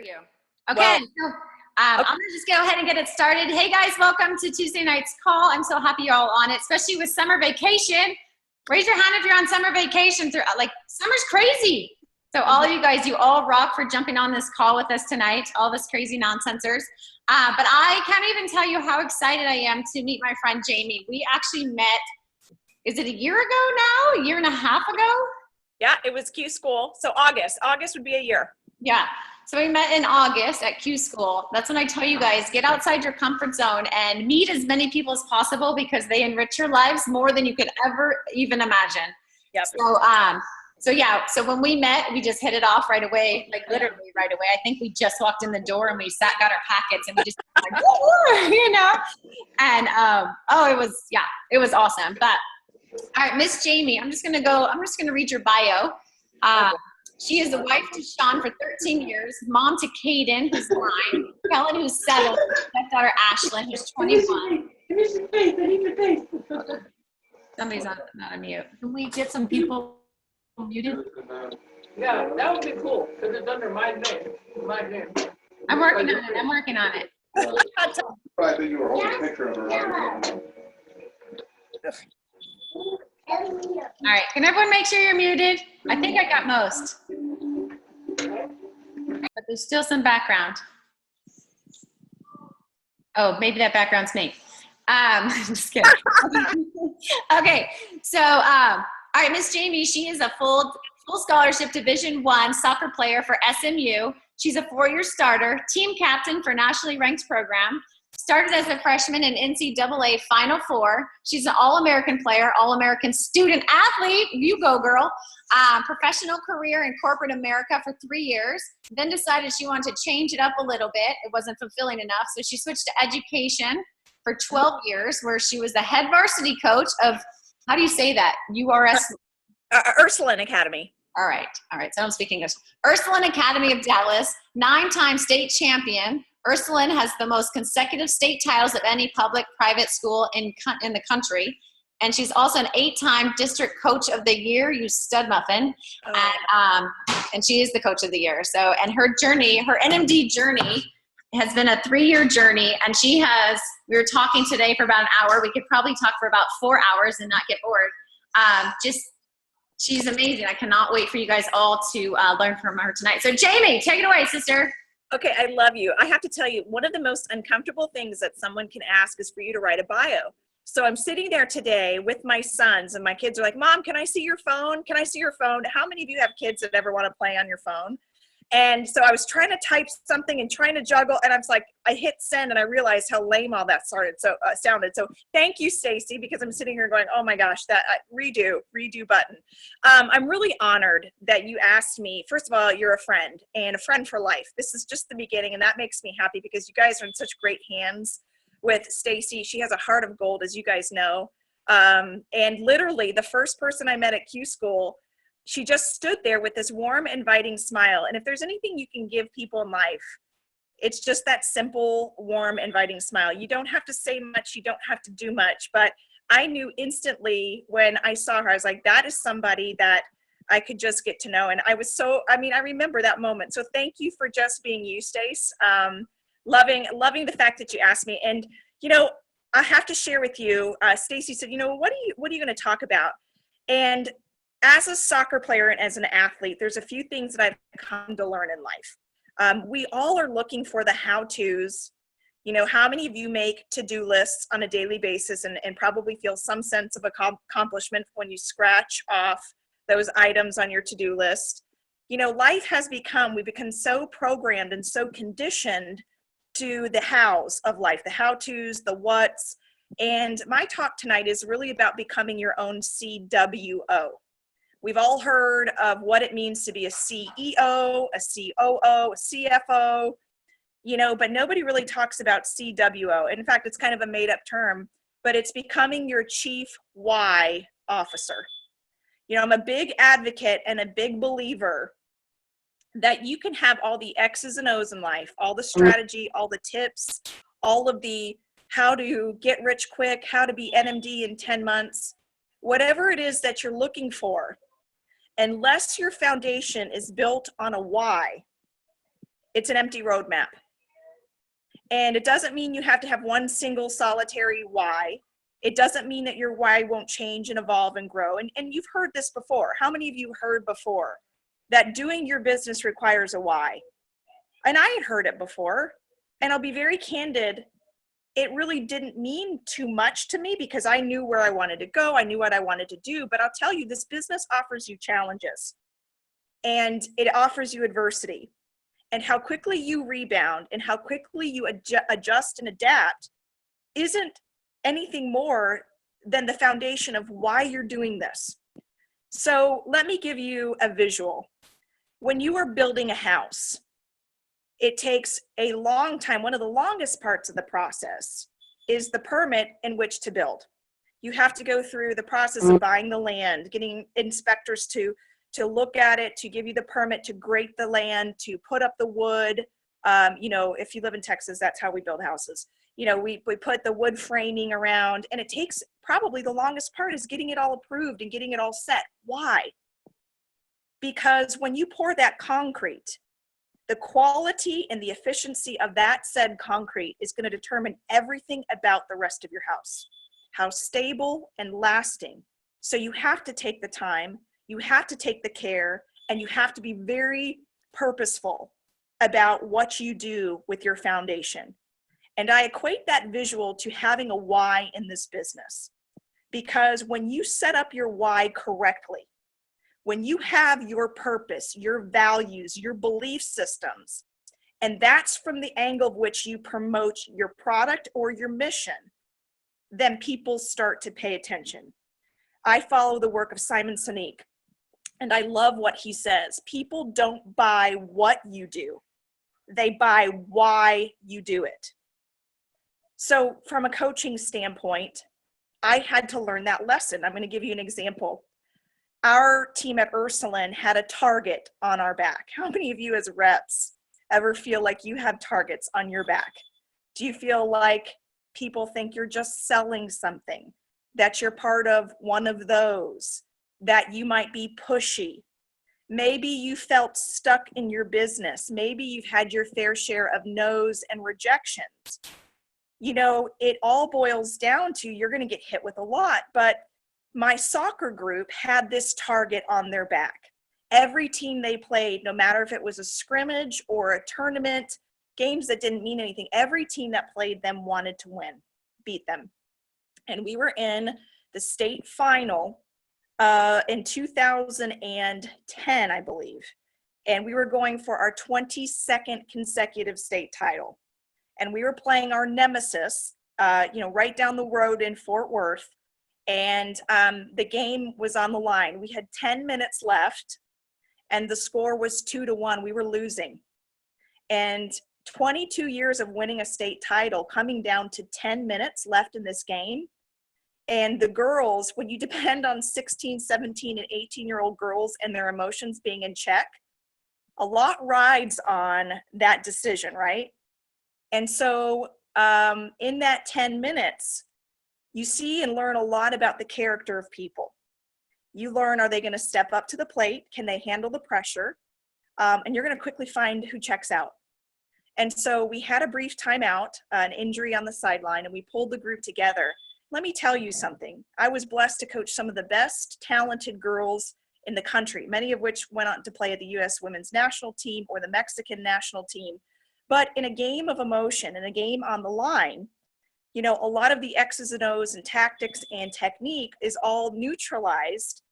you. Okay, so I'm Okay. gonna just go ahead and get it started. Hey guys, welcome to Tuesday night's call. I'm so happy you're all on it, especially with summer vacation. Raise your hand if you're on summer vacation. Like summer's crazy. So all of you guys, you all rock for jumping on this call with us tonight, all this crazy nonsensers. But I can't even tell you how excited I am to meet my friend Jamie. We actually met, is it a year ago now? A year and a half ago? Yeah, it was Q school. So August would be a year. Yeah. So we met in August at Q School. That's when I tell you guys, get outside your comfort zone and meet as many people as possible because they enrich your lives more than you could ever even imagine. Yep. So when we met, we just hit it off right away, like literally right away. I think we just walked in the door and we got our packets and we just like, you know, and it was awesome. But all right, Miss Jamie, I'm just gonna read your bio. She is the wife to Sean for 13 years, mom to Caden, who's 9, Kellen, who's 7, stepdaughter Ashlyn, who's 21. Somebody's not on mute. Can we get some people muted? Yeah, that would be cool, because it's under my name. I'm working on it. Right, but you were holding a picture of her. All right, can everyone make sure you're muted? I think I got most. But there's still some background. Oh, maybe that background's me. Just kidding. Okay, so all right, Miss Jamie, she is a full scholarship Division I soccer player for SMU. She's a 4-year starter, team captain for nationally ranked program. Started as a freshman in NCAA Final Four. She's an All-American player, All-American student athlete. You go, girl. Professional career in corporate America for 3 years. Then decided she wanted to change it up a little bit. It wasn't fulfilling enough, so she switched to education for 12 years, where she was the head varsity coach of, how do you say that? URS? Ursuline Academy. All right. So I don't speak English. Ursuline Academy of Dallas, 9-time state champion. Ursuline has the most consecutive state titles of any public-private school in the country. And she's also an 8-time district coach of the year, you stud muffin. And she is the coach of the year. So, and her journey, her NMD journey has been a 3-year journey. And we were talking today for about an hour. We could probably talk for about 4 hours and not get bored. She's amazing. I cannot wait for you guys all to learn from her tonight. So Jamie, take it away, sister. Okay, I love you. I have to tell you, one of the most uncomfortable things that someone can ask is for you to write a bio. So I'm sitting there today with my sons, and my kids are like, Mom, can I see your phone? Can I see your phone? How many of you have kids that ever want to play on your phone? And so I was trying to type something and trying to juggle, and I was like, I hit send, and I realized how lame all that sounded. So thank you, Stacy, because I'm sitting here going, oh my gosh, that redo button. I'm really honored that you asked me. First of all, you're a friend, and a friend for life. This is just the beginning, and that makes me happy because you guys are in such great hands with Stacy. She has a heart of gold, as you guys know. And literally, the first person I met at Q School, she just stood there with this warm, inviting smile. And if there's anything you can give people in life, it's just that simple, warm, inviting smile. You don't have to say much. You don't have to do much. But I knew instantly when I saw her, I was like, that is somebody that I could just get to know. And I remember that moment. So thank you for just being you, Stace. Loving the fact that you asked me. And, you know, I have to share with you, Stacy said, you know, what are you going to talk about? And as a soccer player and as an athlete, there's a few things that I've come to learn in life. We all are looking for the how-tos. You know, how many of you make to-do lists on a daily basis and probably feel some sense of accomplishment when you scratch off those items on your to-do list? You know, we've become so programmed and so conditioned to the hows of life, the how-tos, the whats. And my talk tonight is really about becoming your own CWO. We've all heard of what it means to be a CEO, a COO, a CFO, you know, but nobody really talks about CWO. In fact, it's kind of a made-up term, but it's becoming your chief why officer. You know, I'm a big advocate and a big believer that you can have all the X's and O's in life, all the strategy, all the tips, all of the how to get rich quick, how to be NMD in 10 months, whatever it is that you're looking for. Unless your foundation is built on a why, It's an empty roadmap. And it doesn't mean you have to have one single solitary why. It doesn't mean that your why won't change and evolve and grow. And you've heard this before. How many of you heard before that doing your business requires a why? And I had heard it before. And I'll be very candid. It really didn't mean too much to me because I knew where I wanted to go. I knew what I wanted to do. But I'll tell you, this business offers you challenges and it offers you adversity. And how quickly you rebound and how quickly you adjust and adapt isn't anything more than the foundation of why you're doing this. So let me give you a visual. When you are building a house, it takes a long time. One of the longest parts of the process is the permit in which to build. You have to go through the process of buying the land, getting inspectors to look at it, to give you the permit to grate the land, to put up the wood. If you live in Texas, that's how we build houses. We put the wood framing around, and it takes probably the longest part is getting it all approved and getting it all set. Why? Because when you pour that concrete, the quality and the efficiency of that said concrete is going to determine everything about the rest of your house, how stable and lasting. So you have to take the time, you have to take the care, and you have to be very purposeful about what you do with your foundation. And I equate that visual to having a why in this business. Because when you set up your why correctly, when you have your purpose, your values, your belief systems, and that's from the angle of which you promote your product or your mission, then people start to pay attention. I follow the work of Simon Sinek, and I love what he says. People don't buy what you do. They buy why you do it. So from a coaching standpoint, I had to learn that lesson. I'm going to give you an example. Our team at Ursuline had a target on our back. How many of you as reps ever feel like you have targets on your back? Do you feel like people think you're just selling something, that you're part of one of those, that you might be pushy? Maybe you felt stuck in your business. Maybe you've had your fair share of no's and rejections. It all boils down to you're going to get hit with a lot, but my soccer group had this target on their back. Every team they played, no matter if it was a scrimmage or a tournament, games that didn't mean anything, every team that played them wanted to win, beat them. And we were in the state final in 2010, I believe. And we were going for our 22nd consecutive state title. And we were playing our nemesis, right down the road in Fort Worth. And the game was on the line. We had 10 minutes left, and the score was 2-1. We were losing. And 22 years of winning a state title coming down to 10 minutes left in this game. And the girls, when you depend on 16, 17, and 18-year-old girls and their emotions being in check, a lot rides on that decision, right? And so in that 10 minutes, you see and learn a lot about the character of people. You learn, are they going to step up to the plate? Can they handle the pressure? And you're going to quickly find who checks out. And so we had a brief timeout, an injury on the sideline, and we pulled the group together. Let me tell you something. I was blessed to coach some of the best talented girls in the country, many of which went on to play at the U.S. women's national team or the Mexican national team. But in a game of emotion, in a game on the line, a lot of the X's and O's and tactics and technique is all neutralized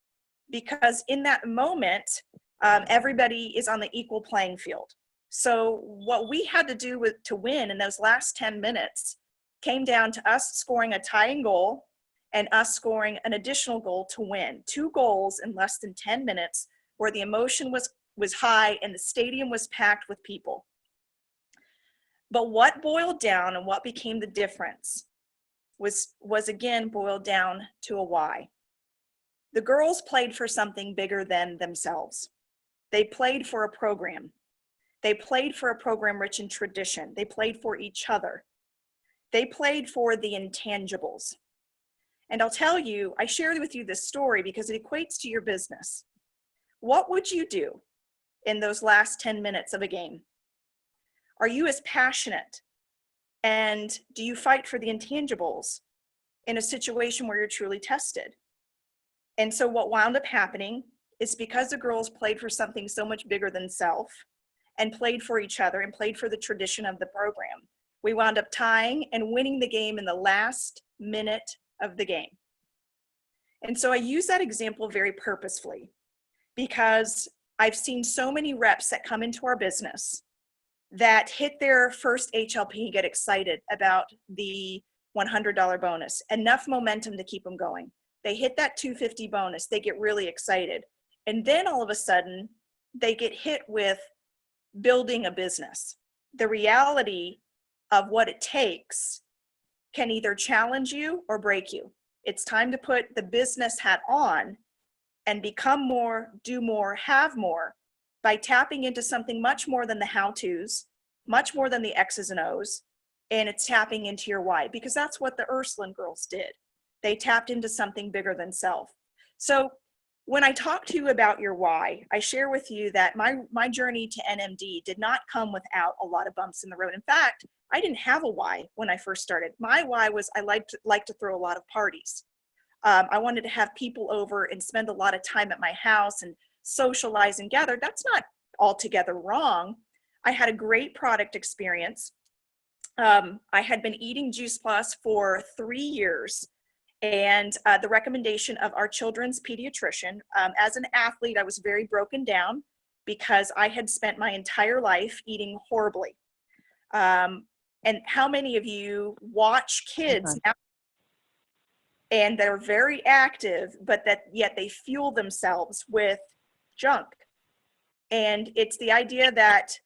because in that moment, everybody is on the equal playing field. So what we had to do to win in those last 10 minutes came down to us scoring a tying goal and us scoring an additional goal to win. 2 goals in less than 10 minutes where the emotion was high and the stadium was packed with people. But what boiled down and what became the difference was again boiled down to a why. The girls played for something bigger than themselves. They played for a program. They played for a program rich in tradition. They played for each other. They played for the intangibles. And I'll tell you, I shared with you this story because it equates to your business. What would you do in those last 10 minutes of a game? Are you as passionate? And do you fight for the intangibles in a situation where you're truly tested? And so what wound up happening is because the girls played for something so much bigger than self and played for each other and played for the tradition of the program, we wound up tying and winning the game in the last minute of the game. And so I use that example very purposefully because I've seen so many reps that come into our business that hit their first HLP and get excited about the $100 bonus, enough momentum to keep them going. They hit that $250 bonus, they get really excited. And then all of a sudden, they get hit with building a business. The reality of what it takes can either challenge you or break you. It's time to put the business hat on and become more, do more, have more by tapping into something much more than the how-tos, much more than the X's and O's, and it's tapping into your why, because that's what the Ursuline girls did. They tapped into something bigger than self. So when I talk to you about your why, I share with you that my journey to NMD did not come without a lot of bumps in the road. In fact, I didn't have a why when I first started. My why was I like to throw a lot of parties. I wanted to have people over and spend a lot of time at my house and socialize and gather. That's not altogether wrong. I had a great product experience. I had been eating Juice Plus for 3 years, and the recommendation of our children's pediatrician. As an athlete, I was very broken down because I had spent my entire life eating horribly. And how many of you watch kids now and they're very active, but that yet they fuel themselves with junk? And it's the idea that,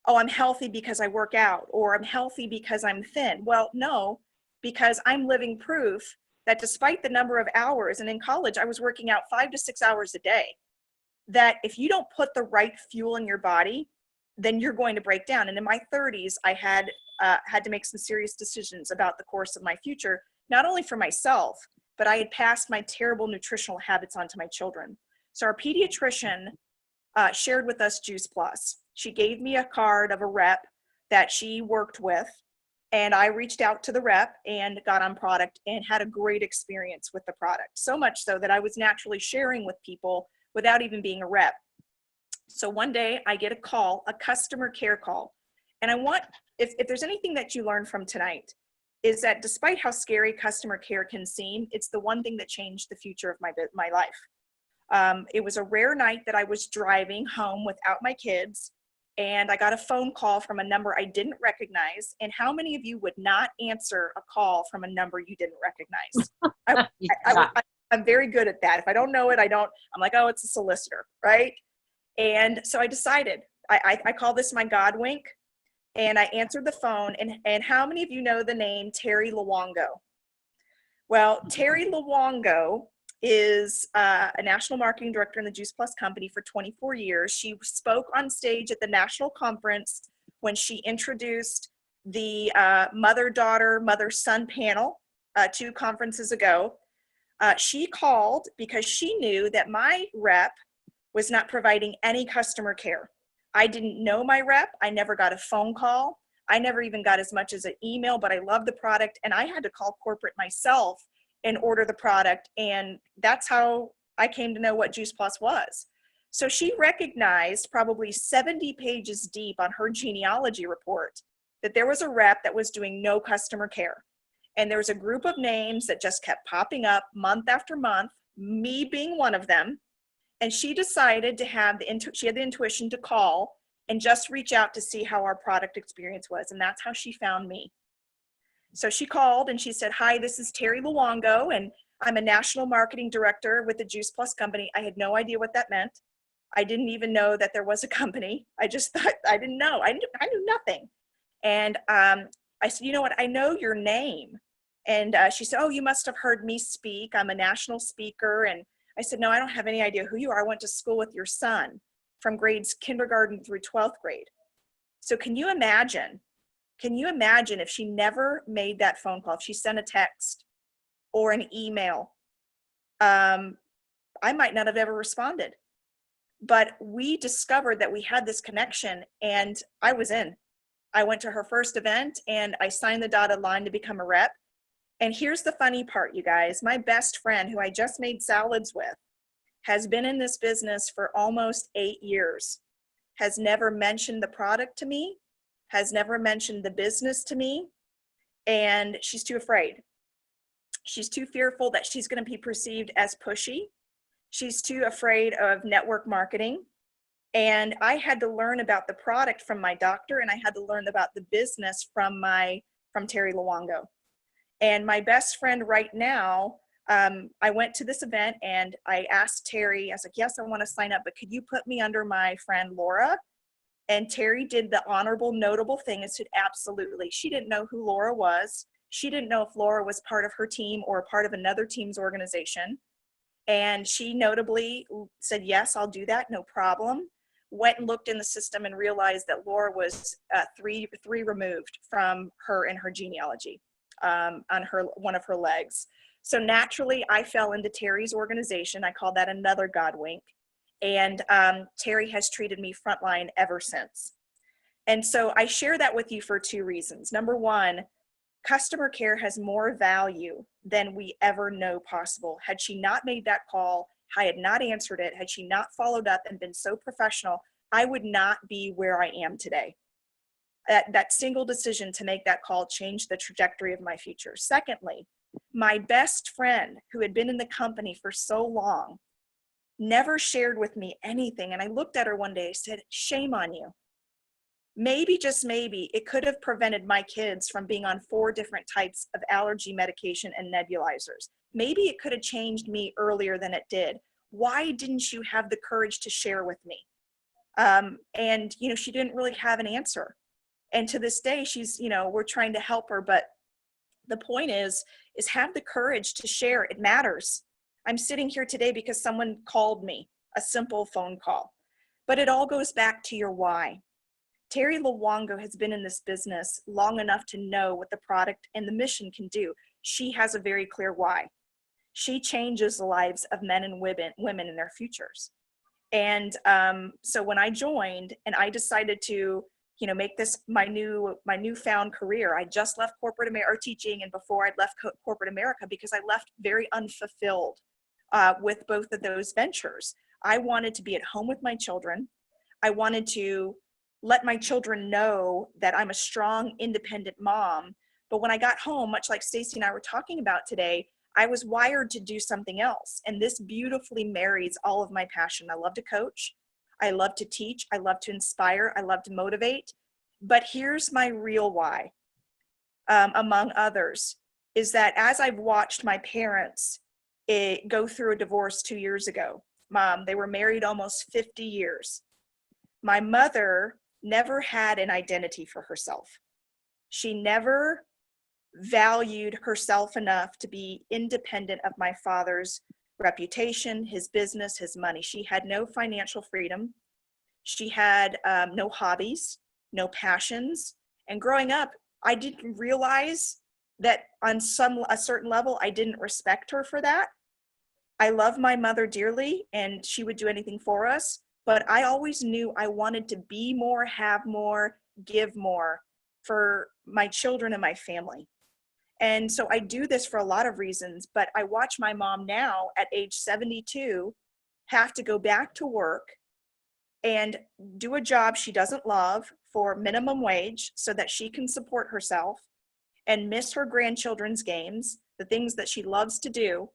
oh, I'm healthy because I work out, or I'm healthy because I'm thin. Well, no, because I'm living proof that despite the number of hours, and in college, I was working out 5 to 6 hours a day, that if you don't put the right fuel in your body, then you're going to break down. And in my 30s, I had to make some serious decisions about the course of my future, not only for myself, but I had passed my terrible nutritional habits on to my children. So our pediatrician shared with us Juice Plus. She gave me a card of a rep that she worked with, and I reached out to the rep and got on product and had a great experience with the product. So much so that I was naturally sharing with people without even being a rep. So one day I get a call, a customer care call. And I want, if there's anything that you learned from tonight, is that despite how scary customer care can seem, it's the one thing that changed the future of my life. It was a rare night that I was driving home without my kids, and I got a phone call from a number I didn't recognize. And how many of you would not answer a call from a number you didn't recognize? I'm very good at that. If I don't know it, I'm like, oh, it's a solicitor, right? And so I decided, I call this my God wink, and I answered the phone. And how many of you know the name Terry Luongo? Well, Terry Luongo is a national marketing director in the Juice Plus company for 24 years. She spoke on stage at the national conference when she introduced the mother-daughter, mother-son panel 2 conferences ago. She called because she knew that my rep was not providing any customer care. I didn't know my rep. I never got a phone call. I never even got as much as an email, but I loved the product, and I had to call corporate myself and order the product. And that's how I came to know what Juice Plus was. So she recognized probably 70 pages deep on her genealogy report that there was a rep that was doing no customer care. And there was a group of names that just kept popping up month after month, me being one of them. And she decided to have she had the intuition to call and just reach out to see how our product experience was. And that's how she found me. So she called and she said, hi, this is Terry Luongo, and I'm a national marketing director with the Juice Plus company. I had no idea what that meant. I didn't even know that there was a company. I just thought, I didn't know. I knew nothing. And I said, you know what? I know your name. And she said, oh, you must have heard me speak. I'm a national speaker. And I said, no, I don't have any idea who you are. I went to school with your son from grades kindergarten through 12th grade. So can you imagine if she never made that phone call, if she sent a text or an email, I might not have ever responded. But we discovered that we had this connection, and I was in. I went to her first event and I signed the dotted line to become a rep. And here's the funny part, you guys. My best friend, who I just made salads with, has been in this business for almost 8 years, has never mentioned the product to me, has never mentioned the business to me, and she's too afraid. She's too fearful that she's going to be perceived as pushy. She's too afraid of network marketing. And I had to learn about the product from my doctor, and I had to learn about the business from Terry Luongo. And my best friend right now, I went to this event and I asked Terry, I was like, yes, I want to sign up, but could you put me under my friend Laura? And Terry did the honorable, notable thing and said, absolutely. She didn't know who Laura was. She didn't know if Laura was part of her team or part of another team's organization. And she notably said, yes, I'll do that, no problem. Went and looked in the system and realized that Laura was three removed from her in her genealogy on one of her legs. So naturally, I fell into Terry's organization. I call that another God wink. And Terry has treated me frontline ever since. And so I share that with you for 2 reasons. Number one, customer care has more value than we ever know possible. Had she not made that call, I had not answered it, had she not followed up and been so professional, I would not be where I am today. That single decision to make that call changed the trajectory of my future. Secondly, my best friend, who had been in the company for so long, never shared with me anything. And I looked at her one day, I said, shame on you. Maybe, just maybe, it could have prevented my kids from being on 4 different types of allergy medication and nebulizers. Maybe it could have changed me earlier than it did. Why didn't you have the courage to share with me? And, she didn't really have an answer. And to this day, she's, we're trying to help her. But the point is have the courage to share. It matters. I'm sitting here today because someone called me, a simple phone call. But it all goes back to your why. Terry Luongo has been in this business long enough to know what the product and the mission can do. She has a very clear why. She changes the lives of men and women in their futures. And so when I joined and I decided to, make this my newfound career, I just left corporate America teaching, and before I'd left corporate America because I left very unfulfilled with both of those ventures. I wanted to be at home with my children. I wanted to let my children know that I'm a strong, independent mom. But when I got home, much like Stacy and I were talking about today, I was wired to do something else. And this beautifully marries all of my passion. I love to coach. I love to teach. I love to inspire. I love to motivate. But here's my real why, among others, is that as I've watched my parents go through a divorce 2 years ago, they were married almost 50 years. My mother never had an identity for herself. She never valued herself enough to be independent of my father's reputation, his business, his money. She had no financial freedom. She had no hobbies, no passions. And growing up, I didn't realize that on a certain level, I didn't respect her for that. I love my mother dearly, and she would do anything for us. But I always knew I wanted to be more, have more, give more for my children and my family. And so I do this for a lot of reasons, but I watch my mom now at age 72 have to go back to work and do a job she doesn't love for minimum wage so that she can support herself and miss her grandchildren's games, the things that she loves to do.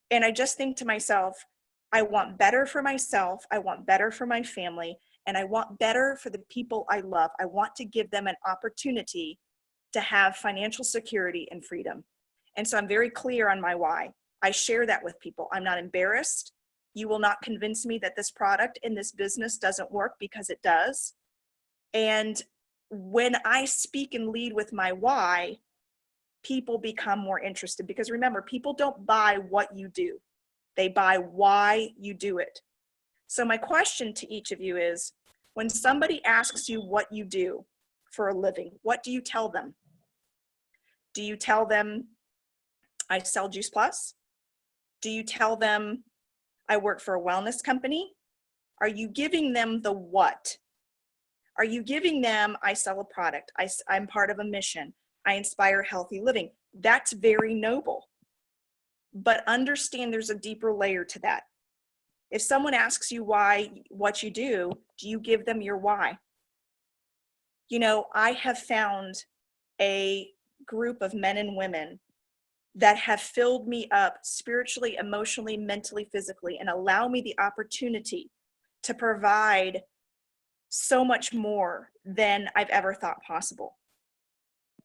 And I just think to myself, I want better for myself, I want better for my family, and I want better for the people I love. I want to give them an opportunity to have financial security and freedom. And so I'm very clear on my why. I share that with people. I'm not embarrassed. You will not convince me that this product in this business doesn't work, because it does. And when I speak and lead with my why, people become more interested, because remember, people don't buy what you do. They buy why you do it. So my question to each of you is, when somebody asks you what you do for a living, what do you tell them? Do you tell them, I sell Juice Plus? Do you tell them, I work for a wellness company? Are you giving them the what? Are you giving them, I sell a product, I'm part of a mission, I inspire healthy living? That's very noble. But understand there's a deeper layer to that. If someone asks you why, what you do you give them your why? You know, I have found a group of men and women that have filled me up spiritually, emotionally, mentally, physically, and allow me the opportunity to provide so much more than I've ever thought possible.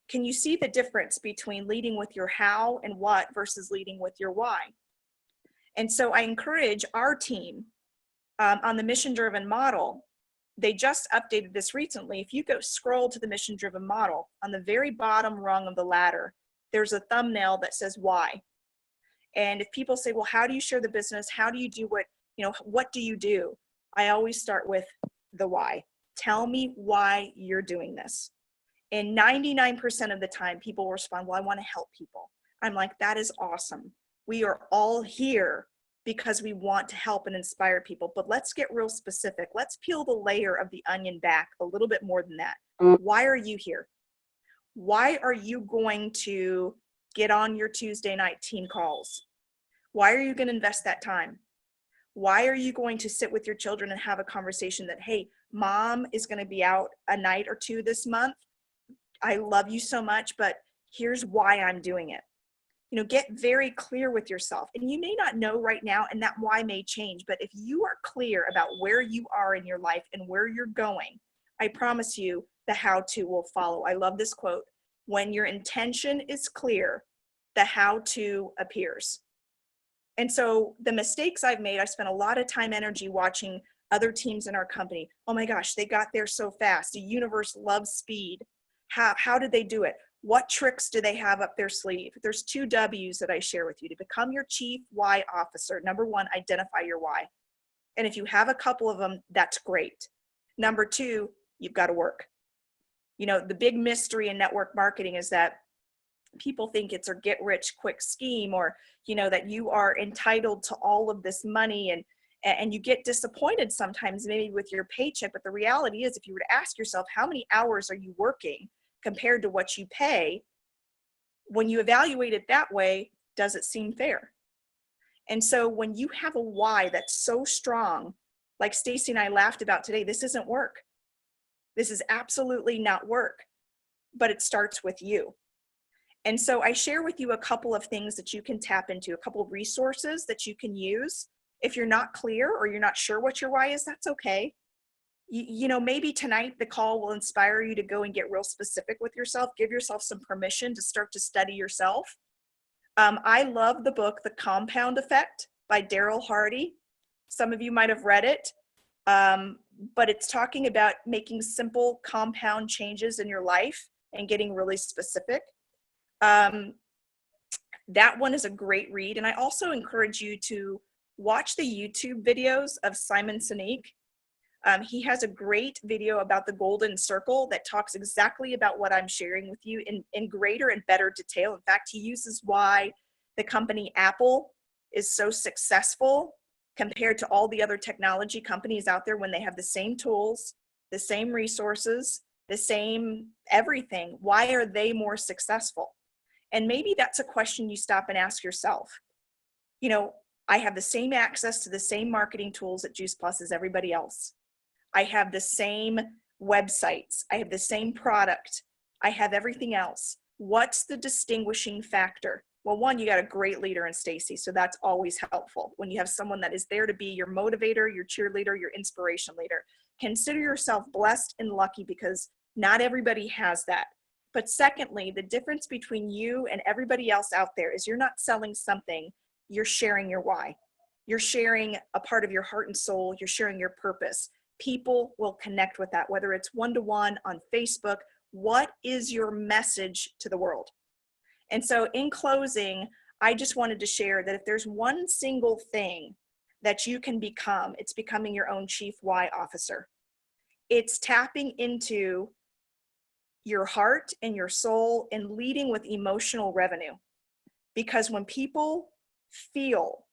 Can you see the difference between leading with your how and what versus leading with your why? And so I encourage our team on the mission-driven model. They just updated this recently. If you go scroll to the mission-driven model, on the very bottom rung of the ladder, there's a thumbnail that says why. And if people say, well, how do you share the business? How do you do what do you do? I always start with the why. Tell me why you're doing this. And 99% of the time, people respond, well, I want to help people. I'm like, that is awesome. We are all here because we want to help and inspire people. But let's get real specific. Let's peel the layer of the onion back a little bit more than that. Why are you here? Why are you going to get on your Tuesday night team calls? Why are you going to invest that time? Why are you going to sit with your children and have a conversation that, hey, mom is going to be out a night or two this month. I love you so much, but here's why I'm doing it. You know, get very clear with yourself. And you may not know right now, and that why may change, but if you are clear about where you are in your life and where you're going, I promise you the how-to will follow. I love this quote. When your intention is clear, the how-to appears. And so the mistakes I've made, I spent a lot of time, energy watching other teams in our company. Oh my gosh, they got there so fast. The universe loves speed. How did they do it? What tricks do they have up their sleeve? There's 2 W's that I share with you. To become your chief why officer, number 1, identify your why. And if you have a couple of them, that's great. Number 2, you've got to work. You know, the big mystery in network marketing is that people think it's a get rich quick scheme, or, you know, that you are entitled to all of this money, and you get disappointed sometimes maybe with your paycheck. But the reality is, if you were to ask yourself, how many hours are you working compared to what you pay? When you evaluate it that way, does it seem fair? And so when you have a why that's so strong, like Stacy and I laughed about today, this isn't work. This is absolutely not work, but it starts with you. And so I share with you a couple of things that you can tap into, a couple of resources that you can use. If you're not clear or you're not sure what your why is, that's okay. You know, maybe tonight the call will inspire you to go and get real specific with yourself. Give yourself some permission to start to study yourself. I love the book, The Compound Effect by Daryl Hardy. Some of you might have read it, but it's talking about making simple compound changes in your life and getting really specific. That one is a great read. And I also encourage you to watch the YouTube videos of Simon Sinek. He has a great video about the golden circle that talks exactly about what I'm sharing with you in greater and better detail. In fact, he uses why the company Apple is so successful compared to all the other technology companies out there when they have the same tools, the same resources, the same everything. Why are they more successful? And maybe that's a question you stop and ask yourself. You know, I have the same access to the same marketing tools at Juice Plus as everybody else. I have the same websites. I have the same product. I have everything else. What's the distinguishing factor? Well, one, you got a great leader in Stacy, so that's always helpful. When you have someone that is there to be your motivator, your cheerleader, your inspiration leader. Consider yourself blessed and lucky because not everybody has that. But secondly, the difference between you and everybody else out there is you're not selling something, you're sharing your why. You're sharing a part of your heart and soul, you're sharing your purpose. People will connect with that, whether it's one-to-one on Facebook. What is your message to the world? And so in closing, I just wanted to share that if there's one single thing that you can become, it's becoming your own chief why officer. It's tapping into your heart and your soul and leading with emotional revenue. Because when people feel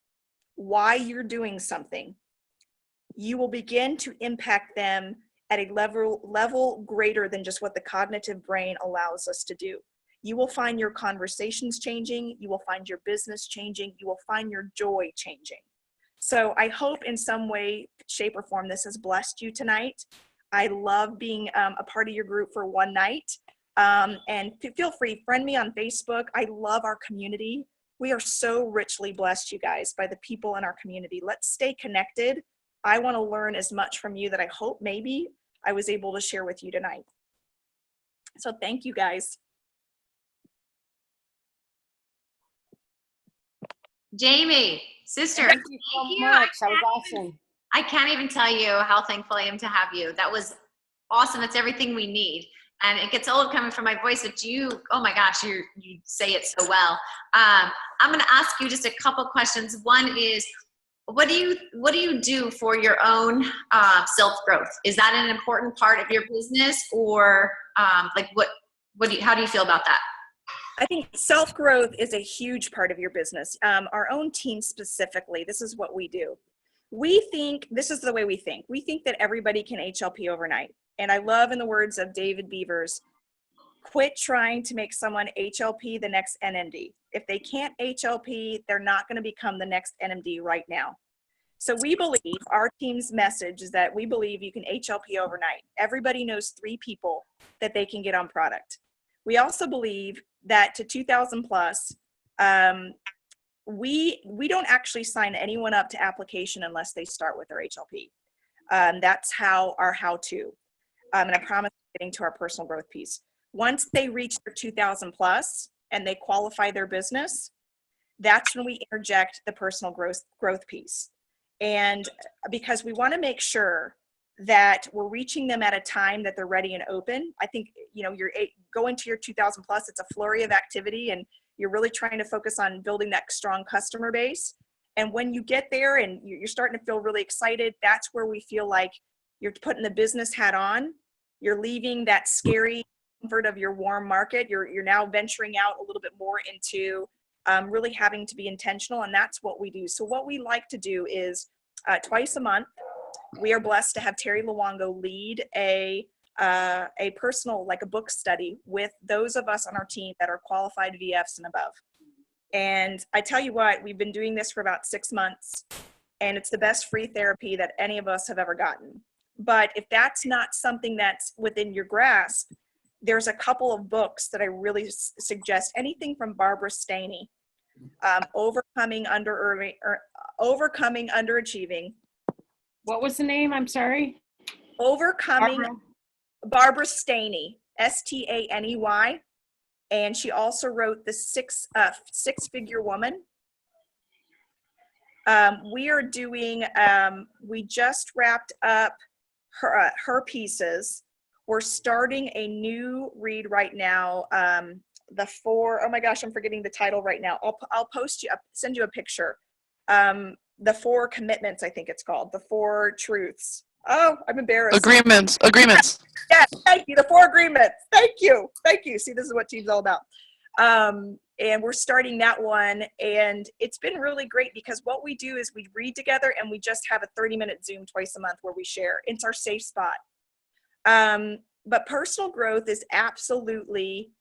why you're doing something, you will begin to impact them at a level greater than just what the cognitive brain allows us to do. You will find your conversations changing. You will find your business changing. You will find your joy changing. So I hope in some way, shape, or form this has blessed you tonight. I love being a part of your group for one night. And feel free, friend me on Facebook. I love our community. We are so richly blessed, you guys, by the people in our community. Let's stay connected. I want to learn as much from you that I hope maybe I was able to share with you tonight. So thank you, guys. Jamie, sister. Thank you so much. That was awesome. I can't even tell you how thankful I am to have you. That was awesome. It's everything we need. And it gets old coming from my voice, but you, oh my gosh, you say it so well. I'm going to ask you just a couple questions. One is, what do you do for your own self-growth? Is that an important part of your business, or like how do you feel about that? I think self-growth is a huge part of your business. Our own team specifically, this is what we do. We think, this is the way we think. We think that everybody can HLP overnight. And I love, in the words of David Beavers, quit trying to make someone HLP the next NMD. If they can't HLP, they're not going to become the next NMD right now. So we believe, our team's message is that we believe you can HLP overnight. Everybody knows 3 people that they can get on product. We also believe that to 2,000 plus, we don't actually sign anyone up to application unless they start with their HLP. That's our how-to. And I promise getting to our personal growth piece. Once they reach their 2,000 plus and they qualify their business, that's when we interject the personal growth piece. And because we want to make sure that we're reaching them at a time that they're ready and open. I think, you're going to your 2,000 plus, it's a flurry of activity, and you're really trying to focus on building that strong customer base. And when you get there and you're starting to feel really excited, that's where we feel like you're putting the business hat on. You're leaving that scary comfort of your warm market. You're now venturing out a little bit more into really having to be intentional. And that's what we do. So what we like to do is twice a month, we are blessed to have Terry Luongo lead a personal, like a book study with those of us on our team that are qualified VFs and above. And I tell you what, we've been doing this for about 6 months, and it's the best free therapy that any of us have ever gotten. But if that's not something that's within your grasp, there's a couple of books that I really suggest. Anything from Barbara Staney, Overcoming Underachieving. What was the name? I'm sorry. Overcoming Barbara Staney, Staney. And she also wrote the Six-Figure Woman. We are doing, we just wrapped up her pieces. We're starting a new read right now. Oh my gosh, I'm forgetting the title right now. I'll send you a picture. The 4 Commitments, I think it's called. The 4 Truths. Oh, I'm embarrassed. Agreements. Yes, thank you. The 4 Agreements. Thank you. See, this is what team's all about. And we're starting that one. And it's been really great because what we do is we read together and we just have a 30-minute Zoom twice a month where we share. It's our safe spot. But personal growth is absolutely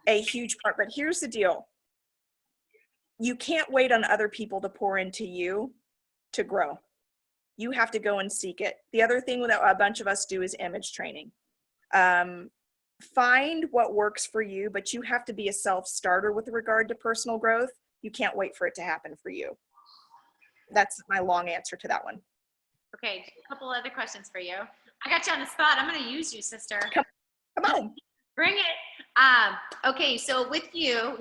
a huge part. But here's the deal. You can't wait on other people to pour into you to grow. You have to go and seek it. The other thing that a bunch of us do is image training. Find what works for you, but you have to be a self-starter with regard to personal growth. You can't wait for it to happen for you. That's my long answer to that one. Okay, a couple other questions for you. I got you on the spot. I'm going to use you, sister. Come on. Bring it. Okay, so with you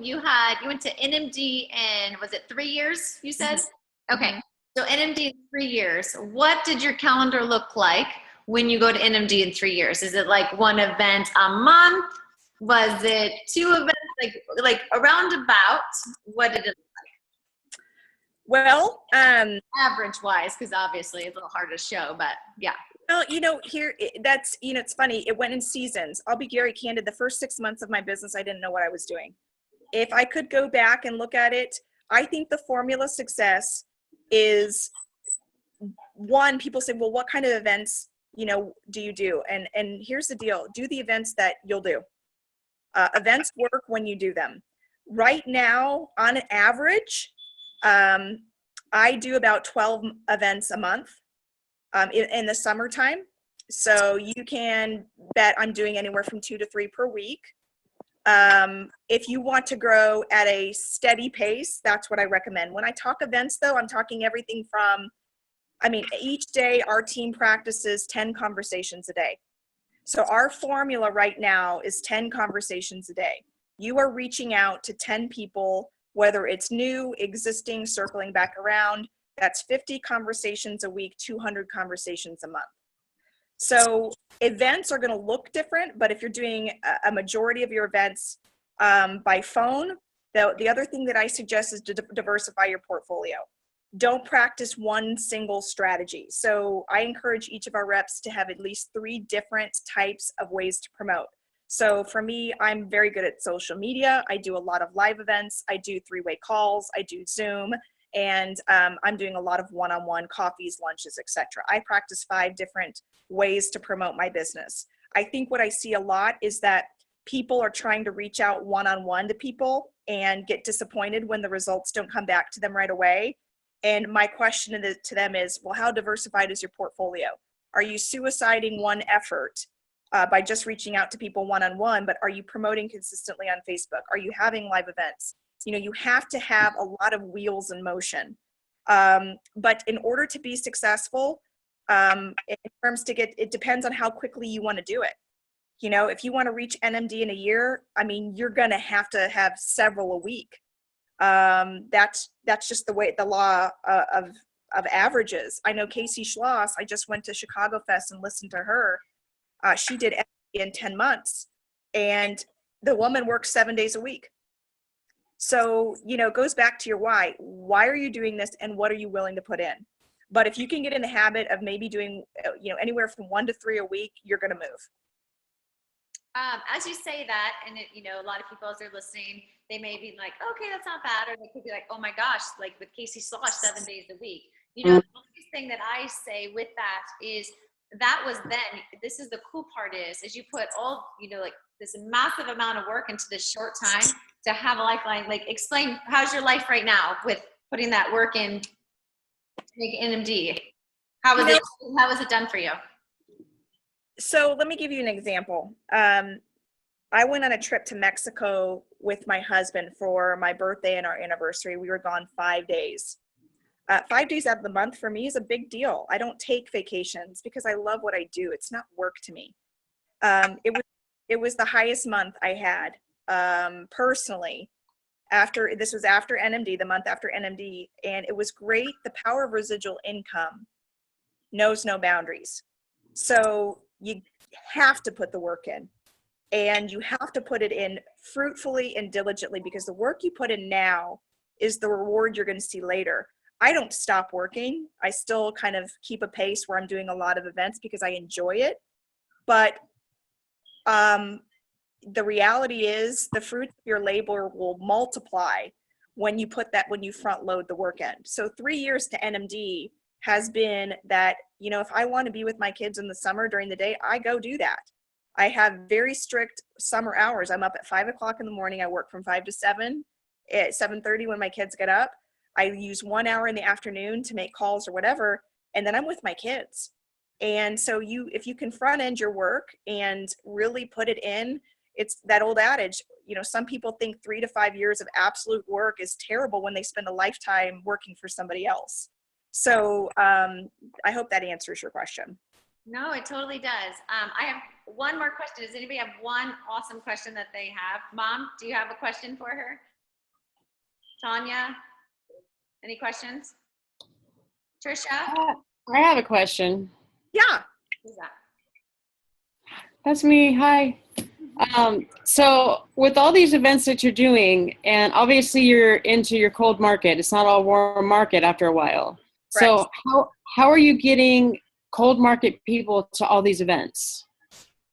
went to NMD in, was it 3 years, you said? Okay, so NMD in 3 years. What did your calendar look like when you go to NMD in 3 years? Is it like 1 event a month? Was it 2 events? Like around about, what did it look like? Well, average wise, because obviously it's a little hard to show, but yeah. Well, it's funny. It went in seasons. I'll be very candid. The first 6 months of my business, I didn't know what I was doing. If I could go back and look at it, I think the formula success is, one, people say, well, what kind of events do you do? And here's the deal. Do the events that you'll do. Events work when you do them. Right now, on average, I do about 12 events a month in the summertime. So you can bet I'm doing anywhere from 2 to 3 per week. If you want to grow at a steady pace, that's what I recommend. When I talk events, though, I'm talking everything from, each day our team practices 10 conversations a day. So our formula right now is 10 conversations a day. You are reaching out to 10 people, whether it's new, existing, circling back around. That's 50 conversations a week, 200 conversations a month. So events are going to look different, but if you're doing a majority of your events by phone, the other thing that I suggest is to diversify your portfolio. Don't practice one single strategy. So I encourage each of our reps to have at least 3 different types of ways to promote. So for me, I'm very good at social media. I do a lot of live events. I do 3-way calls. I do Zoom. And I'm doing a lot of one-on-one coffees, lunches, etc. I practice 5 different ways to promote my business. I think what I see a lot is that people are trying to reach out one-on-one to people and get disappointed when the results don't come back to them right away. And my question to them is, well, how diversified is your portfolio? Are you suiciding one effort by just reaching out to people one-on-one, but are you promoting consistently on Facebook? Are you having live events? You have to have a lot of wheels in motion. But in order to be successful, it depends on how quickly you want to do it. If you want to reach NMD in a year, you're going to have several a week. That's just the law of averages. I know Casey Schloss, I just went to Chicago Fest and listened to her. She did NMD in 10 months, and the woman works 7 days a week. So, it goes back to your why. Why are you doing this, and what are you willing to put in? But if you can get in the habit of maybe doing, anywhere from 1 to 3 a week, you're going to move. As you say that, and a lot of people as they're listening, they may be like, okay, that's not bad. Or they could be like, oh my gosh, like with Casey Slosh, 7 days a week. The only thing that I say with that is that was then. This is the cool part is you put all, like this massive amount of work into this short time to have a lifeline. Like explain, how's your life right now with putting that work in to make NMD? How was it done for you? So let me give you an example. I went on a trip to Mexico with my husband for my birthday and our anniversary. We were gone 5 days. 5 days out of the month for me is a big deal. I don't take vacations because I love what I do. It's not work to me. It was the highest month I had personally. This was after NMD, the month after NMD, and it was great. The power of residual income knows no boundaries. So you have to put the work in, and you have to put it in fruitfully and diligently, because the work you put in now is the reward you're going to see later. I don't stop working. I still kind of keep a pace where I'm doing a lot of events because I enjoy it. But the reality is the fruits of your labor will multiply when you front load the work end. So 3 years to NMD has been that, if I want to be with my kids in the summer during the day, I go do that. I have very strict summer hours. I'm up at 5 o'clock in the morning. I work from 5 to 7. At 7:30 when my kids get up, I use 1 hour in the afternoon to make calls or whatever, and then I'm with my kids. And so if you can front end your work and really put it in, it's that old adage, some people think 3 to 5 years of absolute work is terrible when they spend a lifetime working for somebody else. So I hope that answers your question. No, it totally does. I have one more question. Does anybody have one awesome question that they have? Mom, do you have a question for her? Tanya, any questions? Trisha? I have a question. Yeah. Who's that? That's me. Hi. So with all these events that you're doing, and obviously you're into your cold market, it's not all warm market after a while. So how are you getting cold market people to all these events?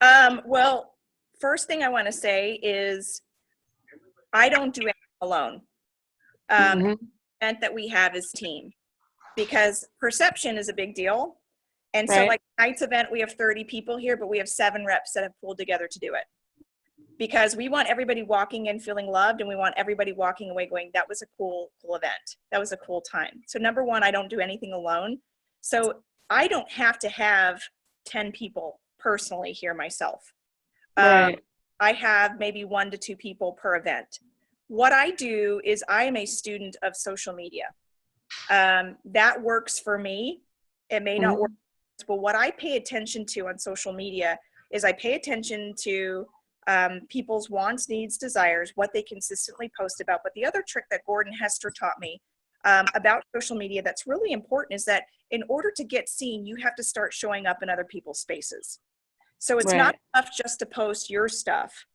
Well, first thing I want to say is I don't do it alone. The event that we have is team, because perception is a big deal. And so Right. like tonight's event, we have 30 people here, but we have 7 reps that have pulled together to do it. Because we want everybody walking in feeling loved, and we want everybody walking away going, that was a cool event. That was a cool time. So number one, I don't do anything alone. So I don't have to have 10 people personally here myself. Right. I have maybe 1 to 2 people per event. What I do is I am a student of social media. That works for me. It may not work, but what I pay attention to on social media is I pay attention to people's wants, needs, desires, what they consistently post about. But the other trick that Gordon Hester taught me about social media that's really important is that in order to get seen, you have to start showing up in other people's spaces. So it's not enough just to post your stuff,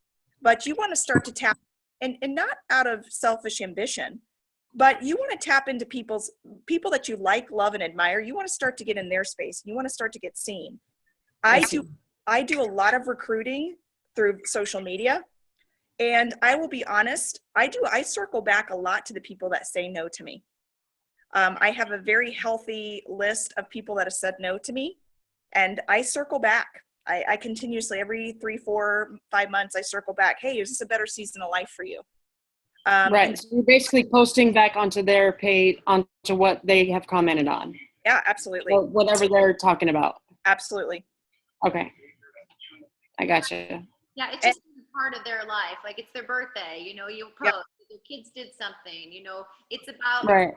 but you want to start to tap, and not out of selfish ambition, but you want to tap into people that you like, love, and admire. You want to start to get in their space. You want to start to get seen. I do a lot of recruiting through social media, and I will be honest, I circle back a lot to the people that say no to me. I have a very healthy list of people that have said no to me, and I circle back. I continuously, every 3, 4, 5 months, I circle back. Hey, is this a better season of life for you? Right. So you're basically posting back onto their page, onto what they have commented on. Yeah, absolutely. Or whatever they're talking about. Absolutely. Okay. I gotcha. Yeah, it's just part of their life. Like it's their birthday, you post. Their kids did something, it's about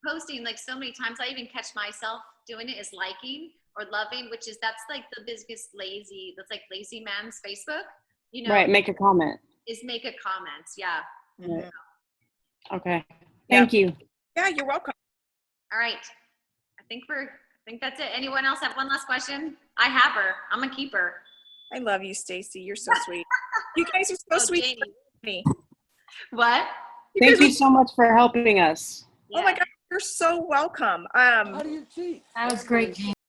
posting. Like so many times I even catch myself doing it, is liking or loving, that's like the biggest that's like lazy man's Facebook, Right, make a comment. Is make a comment. Yeah. Right. Okay. Thank you. Yeah, you're welcome. All right. I think that's it. Anyone else have one last question? I have her. I'm a keeper. I love you, Stacy. You're so sweet. You guys are so sweet. Jamie. To me. What? Thank you so much for helping us. Oh my God, you're so welcome. How do you cheat? That was great, Jamie.